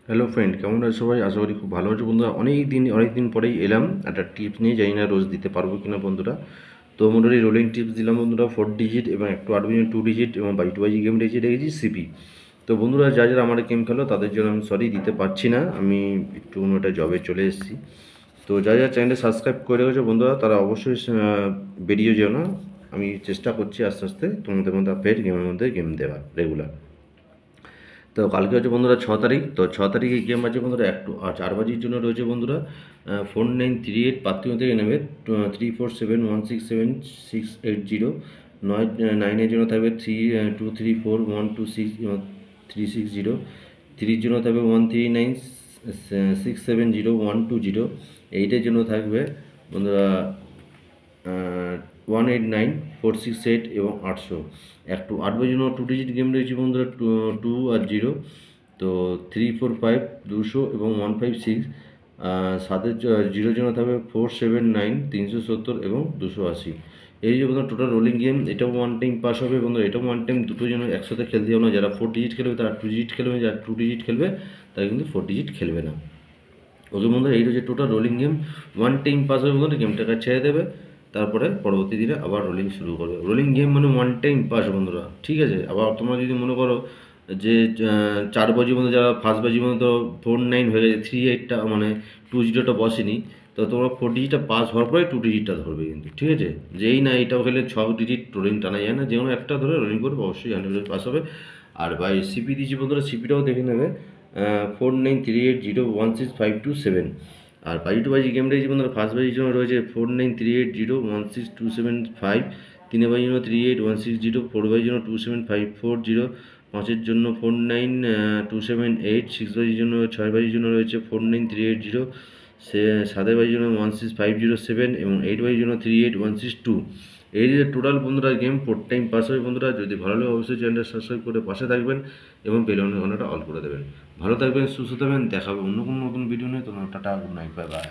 Hello friend, কেমন আছো সবাই? আশা করি খুব ভালো আছো বন্ধুরা। অনেক দিন পরেই এলাম একটা টিপস নিয়ে। জানি না রোজ দিতে পারবো কিনা বন্ধুরা। তো মোটামুটি রোলিং টিপস দিলাম বন্ধুরা, 4 ডিজিট এবং একটু 8 2 ডিজিট এবং বাই টু বাই গেম রেখেছি সিপি। তো বন্ধুরা, যারা আমার গেম খেলো তাদের জন্য আমি সরি দিতে পারছি না, আমি একটু অন্য একটা জবে চলে এসেছি। তো যারা চ্যানেলটা সাবস্ক্রাইব করে রেখেছো বন্ধুরা, তারা অবশ্যই বেরিয়ে যেও না। আমি চেষ্টা করছি আস্তে আস্তে তোমাদের মধ্যে ফের গেমের মধ্যে গেম দেওয়ার রেগুলার। তো কালকে হচ্ছে বন্ধুরা 6 তারিখ। তো 6 তারিখে গেম আছে বন্ধুরা 4 বাজির জন্য রয়েছে বন্ধুরা। 4938 পাত্রিম থেকে নেবে 3471676680। 9-এর জন্য থাকবে 3234126360। 3-এর জন্য থাকবে 139670120। 8-এর জন্য থাকবে বন্ধুরা 189-468 এবং 800। একটু 8 বাজির জন্য 2 ডিজিট গেম রয়েছে বন্ধুরা, 2 আর 0। তো 345 200 এবং 156। 7-এর 0-এর জন্য থাকবে 479 370 এবং 280। এই যে বন্ধুরা টোটাল রোলিং গেম, এটাও ওয়ান টাইম পাস হবে বন্ধুরা। এটাও ওয়ান টাইম, দুটো যেন একসাথে খেলতে হবে না। যারা 4 ডিজিট খেলবে তারা 2 ডিজিট খেলবে, যারা 2 ডিজিট খেলবে তারা কিন্তু 4 ডিজিট খেলবে না। ওকে বন্ধুরা, এই হচ্ছে total rolling game. One time pass হবে বন্ধুরা, গেমটাকে ছেড়ে দেবে, তারপরে পরবর্তী দিনে আবার রোলিং শুরু করবে। রোলিং গেম মানে ওয়ান টাইম পাস বন্ধুরা, ঠিক আছে? আবার তোমরা যদি মনে করো যে 4 বাজির মধ্যে, যারা 1st বাজির মধ্যে তো 49 হয়ে গেছে, 38টা মানে 20টা বসেনি, তো তোমরা 4 ডিজিটটা পাস হওয়ার পরে 2 ডিজিটটা ধরবে কিন্তু, ঠিক আছে? যেই না এটাও খেলে 6 ডিজিট রোলিং টানা যায় না, যে কোনো একটা ধরে রোলিং করবে, অবশ্যই 100% পাস হবে। আর ভাই সিপি দিয়েছি বন্ধুরা, সিপিটাও দেখে নেবে 4938016527। আর বাজি টু বাজি গেম রয়েছে বন্ধুরা। 1st বাজির জন্য রয়েছে 4938016275। 3-এর জন্য 381600। 4 বাজির জন্য 27540। 5-এর জন্য 49278। 6 বাজির জন্য 6 বাজির জন্য রয়েছে 49380। 7-এর জন্য 16507 এবং 8 বাজির জন্য 38162। এই যে টোটাল বন্ধুরা গেম 4 টাইম পাস হবে বন্ধুরা। যদি ভালো লাগে অবশ্যই চ্যানেলটা সাবস্ক্রাইব করে পাশে থাকবেন এবং বেল আইকনটা অল করে দেবেন। ভালো থাকবেন, সুস্থ থাকবেন, দেখা হবে অন্য কোনো নতুন ভিডিও নিয়ে। তোমরা tata, good night, bye bye.